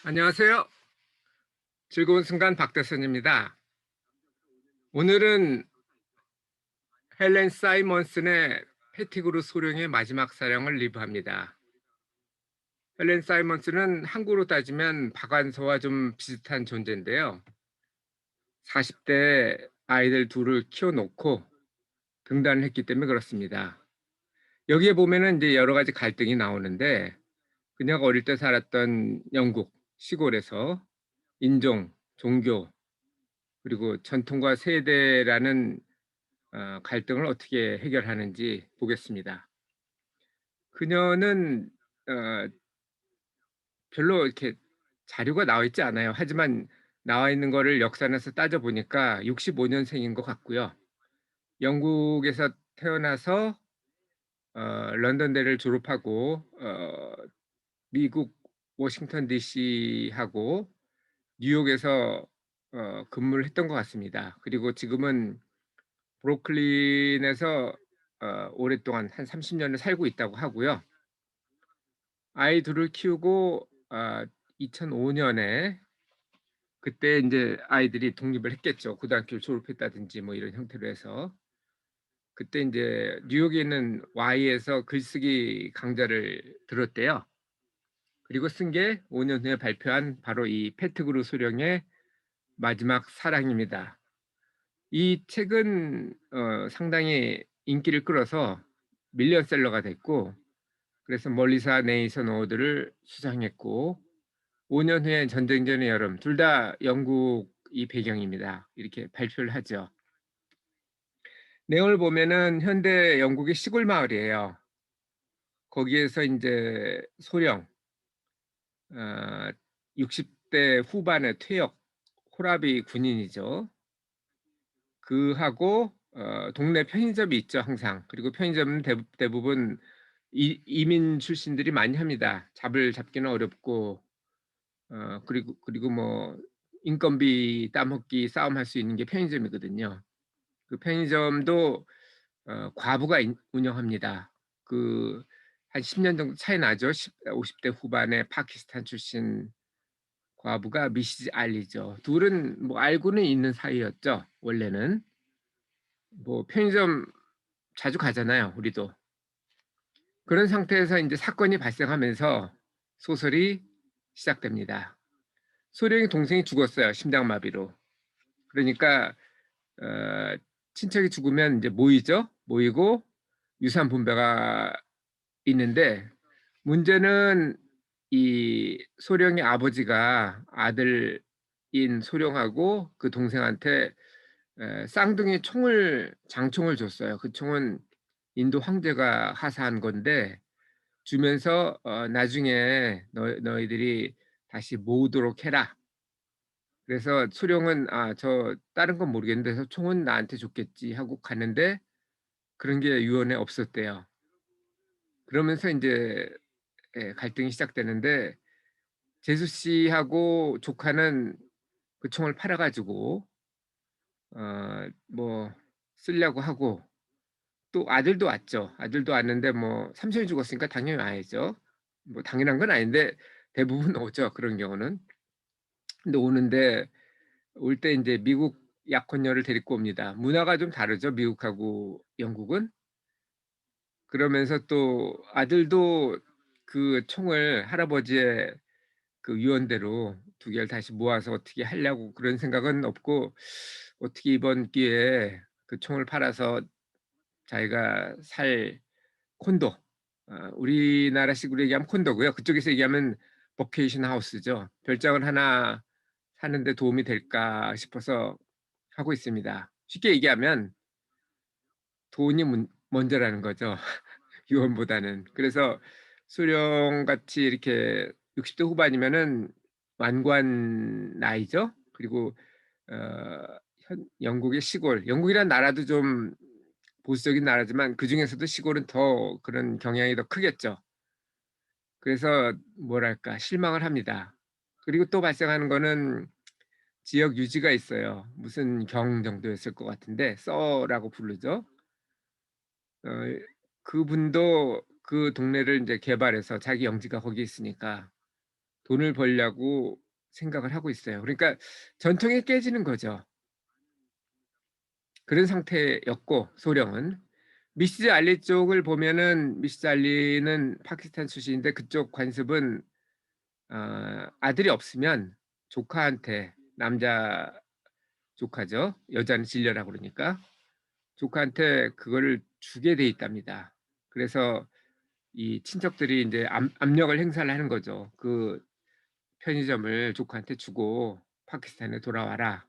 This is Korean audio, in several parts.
안녕하세요. 즐거운 순간 박대선입니다. 오늘은 헬렌 사이먼슨의 패티그루 소령의 마지막 사랑을 리뷰합니다. 헬렌 사이먼슨은 한국으로 따지면 박완서와 좀 비슷한 존재인데요. 40대 아이들 둘을 키워놓고 등단을 했기 때문에 그렇습니다. 여기에 보면은 이제 여러 가지 갈등이 나오는데 그녀가 어릴 때 살았던 영국 시골에서 인종, 종교, 그리고 전통과 세대라는 갈등을 어떻게 해결하는지 보겠습니다. 그녀는 어 별로 이렇게 자료가 나와 있지 않아요. 하지만 나와 있는 거를 역산해서 따져 보니까 65 년생인 것 같고요. 영국에서 태어나서 런던대를 졸업하고 미국 워싱턴 DC하고 뉴욕에서 근무를 했던 것 같습니다. 그리고 지금은 브루클린에서 오랫동안 한 30 년을 살고 있다고 하고요. 아이 둘을 키우고 2005 년에 그때 인제 아이들이 독립을 했겠죠. 고등학교를 졸업했다든지 뭐 이런 형태로 해서. 그때 인제 뉴욕에 있는 Y에서 글쓰기 강좌를 들었대요. 그리고 쓴 게 5년 후에 발표한 바로 이 패트그루 소령의 마지막 사랑입니다. 이 책은 상당히 인기를 끌어서 밀리언셀러가 됐고, 그래서 멀리사 네이선 어워드를 수상했고, 5년 후에 전쟁 전의 여름 둘 다 영국이 배경입니다. 이렇게 발표를 하죠. 내용을 보면은 현대 영국의 시골 마을이에요. 거기에서 인제 소령, 어 60대 후반의 퇴역 호라비 군인이죠. 그하고 동네 편의점이 있죠 항상. 그리고 편의점은 대부분 이민 출신들이 많이 합니다. 잡기는 어렵고 그리고 뭐 인건비 따먹기 싸움할 수 있는 게 편의점이거든요. 그 편의점도 과부가 운영합니다. 그 한 10년 정도 차이 나죠. 50대 후반의 파키스탄 출신 과부가 미시즈 알리죠. 둘은 뭐 알고는 있는 사이였죠 원래는. 뭐 편의점 자주 가잖아요 우리도. 그런 상태에서 인제 사건이 발생하면서 소설이 시작됩니다. 소령의 동생이 죽었어요 심장마비로. 그러니까 어 친척이 죽으면 인제 모이죠. 모이고 유산 분배가 있는데, 문제는 이 소령의 아버지가 아들인 소령하고 그 동생한테 쌍둥이 장총을 줬어요. 그 총은 인도 황제가 하사한 건데 주면서 "나중에 너희들이 다시 모으도록 해라." 그래서 수령은 '아 저 다른 건 모르겠는데 저 총은 나한테 줬겠지.' 하고 갔는데 그런 게 유언에 없었대요. 그러면서 인제 갈등이 시작되는데, 제수 씨하고 조카는 그 총을 팔아 가지고 뭐 쓰려고 하고, 또 아들도 왔죠. 아들도 왔는데 뭐 삼촌이 죽었으니까 당연히 와야죠. 뭐 당연한 건 아닌데 대부분 오죠, 그런 경우는. 근데 오는데 올 때 인제 미국 약혼녀를 데리고 옵니다. 문화가 좀 다르죠, 미국하고 영국은. 그러면서 또 아들도 그 총을 할아버지의 그 유언대로 두 개를 다시 모아서 어떻게 하려고 그런 생각은 없고, 어떻게 이번 기회에 그 총을 팔아서 자기가 살 콘도, 우리나라식으로 얘기하면 콘도고요. 그쪽에서 얘기하면 버케이션 하우스죠. '별장을 하나 사는 데 도움이 될까?' 싶어서 하고 있습니다. 쉽게 얘기하면 돈이 먼저라는 거죠, 유언보다는. 그래서 수령같이 이렇게 60대 후반이면은 완고한 나이죠. 그리고 현 영국의 시골, 영국이란 나라도 좀 보수적인 나라지만 그중에서도 시골은 더 그런 경향이 더 크겠죠. 그래서 뭐랄까 실망을 합니다. 그리고 또 발생하는 거는 지역 유지가 있어요. 무슨 경 정도였을 것 같은데 서라고 부르죠. 어 그분도 그 동네를 인제 개발해서 자기 영지가 거기 있으니까 돈을 벌려고 생각을 하고 있어요. 그러니까 전통이 깨지는 거죠. 그런 상태였고 소령은. 미시즈 알리 쪽을 보면은 미시즈 알리는 파키스탄 출신인데 그쪽 관습은 아들이 없으면 조카한테 남자 조카죠. 여자는 질려라고 그러니까. 조카한테 그거를 주게 돼 있답니다. 그래서 이 친척들이 인제 압력을 행사를 하는 거죠. "그 편의점을 조카한테 주고 파키스탄에 돌아와라."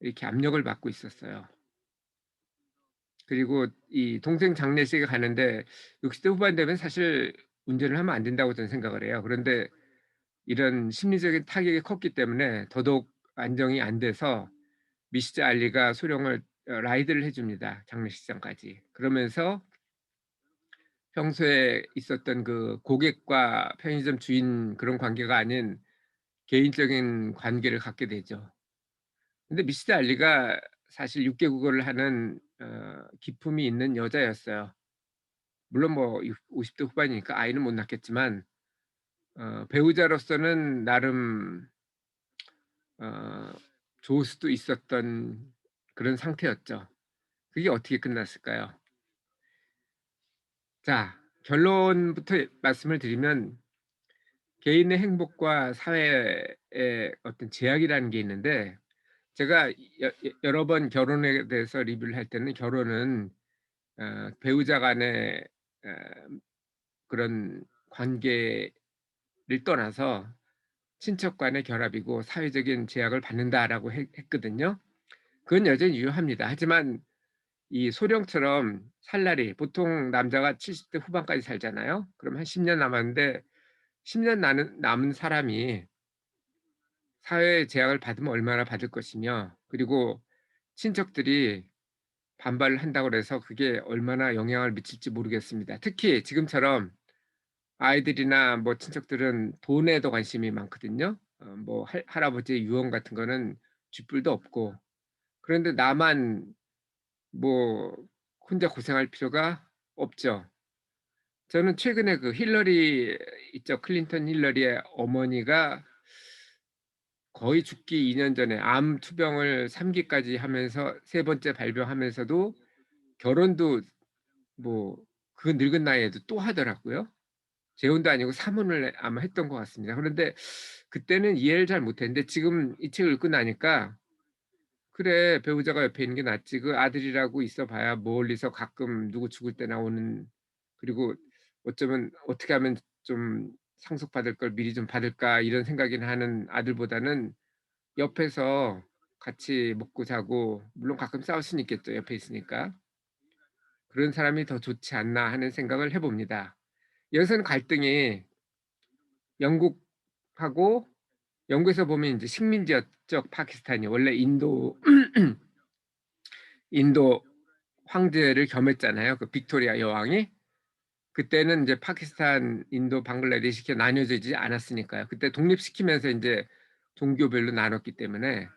이렇게 압력을 받고 있었어요. 그리고 이 동생 장례식에 가는데 60대 후반 되면 사실 운전을 하면 안 된다고 저는 생각을 해요. 그런데 이런 심리적인 타격이 컸기 때문에 더더욱 안정이 안 돼서 미시즈 알리가 소령을 라이드를 해 줍니다, 장례식장까지. 그러면서 평소에 있었던 그 고객과 편의점 주인 그런 관계가 아닌 개인적인 관계를 갖게 되죠. 근데 미시즈 알리가 사실 6 개국어를 하는 기품이 있는 여자였어요. 물론 뭐 50대 후반이니까 아이는 못 낳겠지만 배우자로서는 나름 어 좋을 수도 있었던 그런 상태였죠. 그게 어떻게 끝났을까요? 자, 결론부터 말씀을 드리면 개인의 행복과 사회의 어떤 제약이라는 게 있는데 제가 여러 번 결혼에 대해서 리뷰를 할 때는 결혼은 배우자 간의 어 그런 관계를 떠나서 친척 간의 결합이고 사회적인 제약을 받는다라고 했거든요. 그건 여전히 유효합니다. 하지만 이 소령처럼 살 날이 보통 남자가 70대 후반까지 살잖아요. 그럼 한 10년 남았는데 10년 남은 사람이 사회의 제약을 받으면 얼마나 받을 것이며 그리고 친척들이 반발을 한다고 그래서 그게 얼마나 영향을 미칠지 모르겠습니다. 특히 지금처럼 아이들이나 뭐 친척들은 돈에 더 관심이 많거든요. 뭐 할아버지의 유언 같은 거는 쥐뿔도 없고. 그런데 나만 뭐 혼자 고생할 필요가 없죠. 저는 최근에 그 힐러리 있죠. 클린턴 힐러리의 어머니가 거의 죽기 2년 전에 암 투병을 3 기까지 하면서 세 번째 발병하면서도 결혼도 뭐 그 늙은 나이에도 또 하더라고요. 재혼도 아니고 사문을 아마 했던 것 같습니다. 그런데 그때는 이해를 잘 못했는데 지금 이 책을 읽고 나니까 '그래 배우자가 옆에 있는 게 낫지. 그 아들이라고 있어 봐야 멀리서 가끔 누구 죽을 때 나오는 그리고 어쩌면 어떻게 하면 좀 상속받을 걸 미리 좀 받을까.' 이런 생각이나 하는 아들보다는 옆에서 같이 먹고 자고 물론 가끔 싸울 수는 있겠죠, 옆에 있으니까. '그런 사람이 더 좋지 않나.' 하는 생각을 해 봅니다. 여기서는 갈등이 영국하고 영국에서 보면 인제 식민지였죠, 파키스탄이. 원래 인도 황제를 겸했잖아요, 그 빅토리아 여왕이. 그때는 인제 파키스탄, 인도, 방글라데시 이렇게 나뉘어지지 않았으니까요. 그때 독립시키면서 인제 종교별로 나눴기 때문에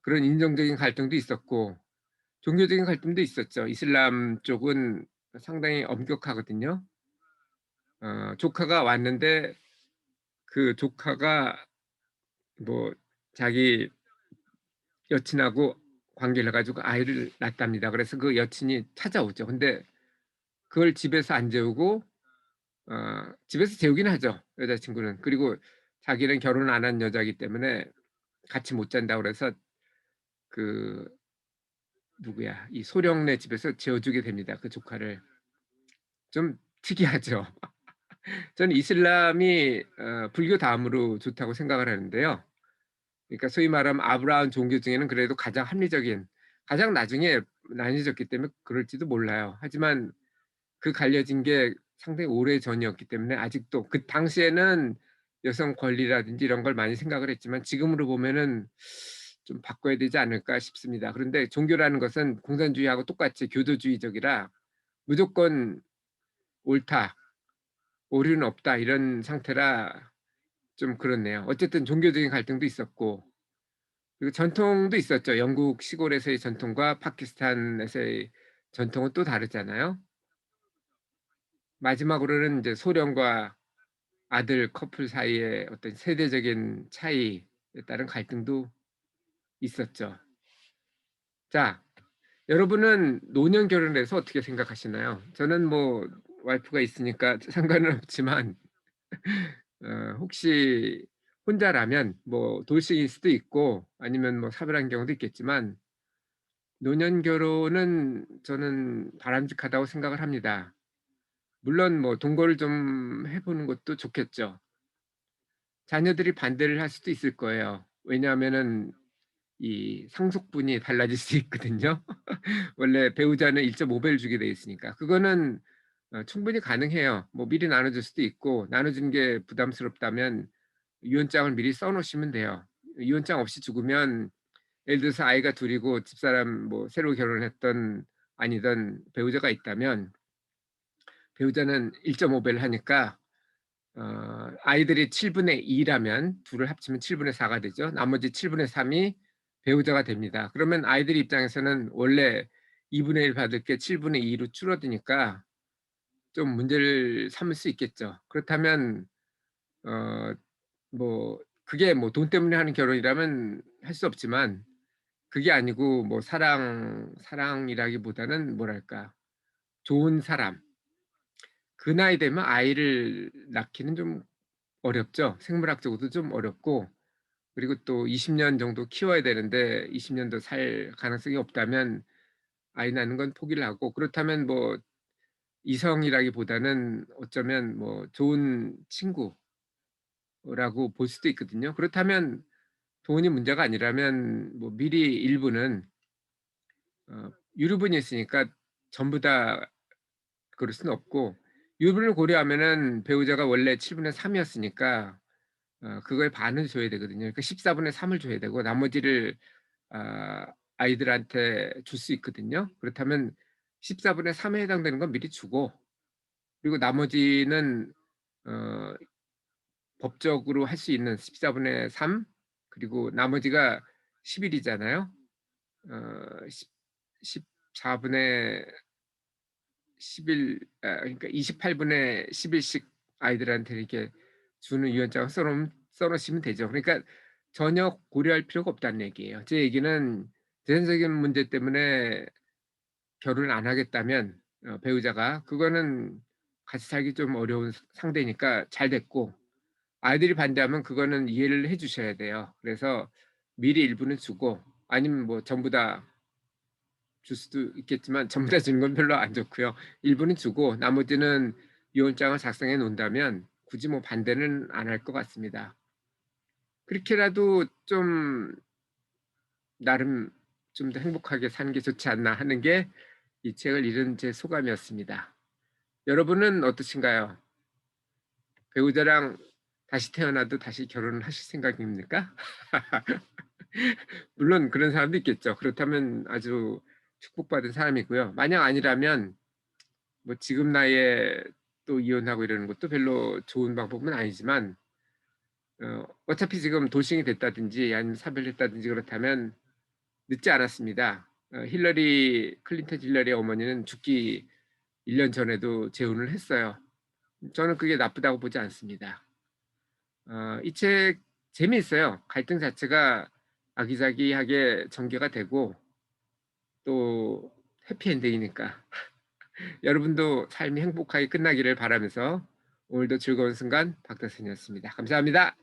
그런 인종적인 갈등도 있었고 종교적인 갈등도 있었죠. 이슬람 쪽은 상당히 엄격하거든요. 조카가 왔는데 그 조카가 뭐 자기 여친하고 관계를 해 가지고 아이를 낳답니다. 그래서 그 여친이 찾아오죠. 근데 그걸 집에서 안 재우고 집에서 재우긴 하죠, 여자 친구는. 그리고 자기는 결혼 안 한 여자이기 때문에 같이 못 잔다고 그래서 그 누구야 이 소령네 집에서 재워 주게 됩니다, 그 조카를. 좀 특이하죠. 저는 이슬람이 불교 다음으로 좋다고 생각을 하는데요. 그러니까 소위 말하면 아브라함 종교 중에는 그래도 가장 합리적인 가장 나중에 나뉘어졌기 때문에 그럴지도 몰라요. 하지만 그 갈려진 게 상당히 오래전이었기 때문에 아직도 그 당시에는 여성 권리라든지 이런 걸 많이 생각을 했지만 지금으로 보면은 '좀 바꿔야 되지 않을까?' 싶습니다. 그런데 종교라는 것은 공산주의하고 똑같이 교도주의적이라 무조건 옳다, 오류는 없다 이런 상태라 좀 그렇네요. 어쨌든 종교적인 갈등도 있었고 그리고 전통도 있었죠. 영국 시골에서의 전통과 파키스탄에서의 전통은 또 다르잖아요. 마지막으로는 인제 소련과 아들 커플 사이에 어떤 세대적인 차이에 따른 갈등도 있었죠. 자, 여러분은 노년 결혼에 대해서 어떻게 생각하시나요? 저는 뭐 와이프가 있으니까 상관은 없지만 혹시 혼자라면 뭐 돌싱일 수도 있고 아니면 뭐 사별한 경우도 있겠지만 노년 결혼은 저는 바람직하다고 생각을 합니다. 물론 뭐 동거를 좀 해 보는 것도 좋겠죠. 자녀들이 반대를 할 수도 있을 거예요. 왜냐하면은 이 상속분이 달라질 수 있거든요. 원래 배우자는 1.5 배를 주게 돼 있으니까. 그거는 충분히 가능해요. 뭐 미리 나눠 줄 수도 있고 나눠 주는 게 부담스럽다면 유언장을 미리 써 놓으시면 돼요. 유언장 없이 죽으면 예를 들어서 아이가 둘 이고 집사람 뭐 새로 결혼했던 아니든 배우자가 있다면 배우자는 1.5 배를 하니까 아이들이 7분의 2 라면 둘을 합치면 7분의 4가 되죠. 나머지 7분의 3이 배우자가 됩니다. 그러면 아이들 입장에서는 원래 2분의 1 받을 게 7분의 2로 줄어드니까 좀 문제를 삼을 수 있겠죠. 그렇다면 어 뭐 그게 뭐 돈 때문에 하는 결혼이라면 할 수 없지만 그게 아니고 뭐 사랑이라기보다는 뭐랄까 좋은 사람, 그 나이 되면 아이를 낳기는 좀 어렵죠. 생물학적으로도 좀 어렵고 그리고 또 20년 정도 키워야 되는데 20 년도 살 가능성이 없다면 아이 낳는 건 포기를 하고 그렇다면 뭐 이성이라기보다는 어쩌면 뭐 좋은 친구라고 볼 수도 있거든요. 그렇다면 돈이 문제가 아니라면 뭐 미리 일부는 유류분이 있으니까 전부 다 그럴 수는 없고 유류분을 고려하면은 배우자가 원래 7분의 3 이었으니까 그거의 반을 줘야 되거든요. 그러니까 14분의 3을 줘야 되고 나머지를 아 아이들한테 줄 수 있거든요. 그렇다면 14분의 3에 해당되는 건 미리 주고 그리고 나머지는 어 법적으로 할 수 있는 14분의 3 그리고 나머지가 10 일이잖아요. 어 십 14분의 10일 그러니까 28분의 10 일씩 아이들한테 이렇게 주는 유언장을 써 놓으시면 되죠. 그러니까 전혀 고려할 필요가 없다는 얘기예요. 제 얘기는 재정적인 문제 때문에 결혼을 안 하겠다면 배우자가 그거는 같이 살기 좀 어려운 상대니까 잘 됐고 아이들이 반대하면 그거는 이해를 해 주셔야 돼요. 그래서 미리 일부는 주고 아니면 뭐 전부 다 줄 수도 있겠지만 전부 다 주는 건 별로 안 좋고요. 일부는 주고 나머지는 유언장을 작성해 놓는다면 굳이 뭐 반대는 안 할 것 같습니다. 그렇게라도 좀 나름 좀 더 행복하게 사는 게 좋지 않나 하는 게 이 책을 읽은 제 소감이었습니다. 여러분은 어떠신가요? 배우자랑 다시 태어나도 다시 결혼을 하실 생각입니까? 물론 그런 사람도 있겠죠. 그렇다면 아주 축복받은 사람이고요. 만약 아니라면 뭐 지금 나이에 또 이혼하고 이러는 것도 별로 좋은 방법은 아니지만 어차피 지금 돌싱이 됐다든지 아니면 사별했다든지 그렇다면 늦지 않았습니다. 힐러리 클린턴 힐러리의 어머니는 죽기 1년 전에도 재혼을 했어요. 저는 그게 나쁘다고 보지 않습니다. 이 책 재미있어요. 갈등 자체가 아기자기하게 전개가 되고 또 해피엔딩이니까. 여러분도 삶이 행복하게 끝나기를 바라면서 오늘도 즐거운 순간 박德선이었습니다. 감사합니다.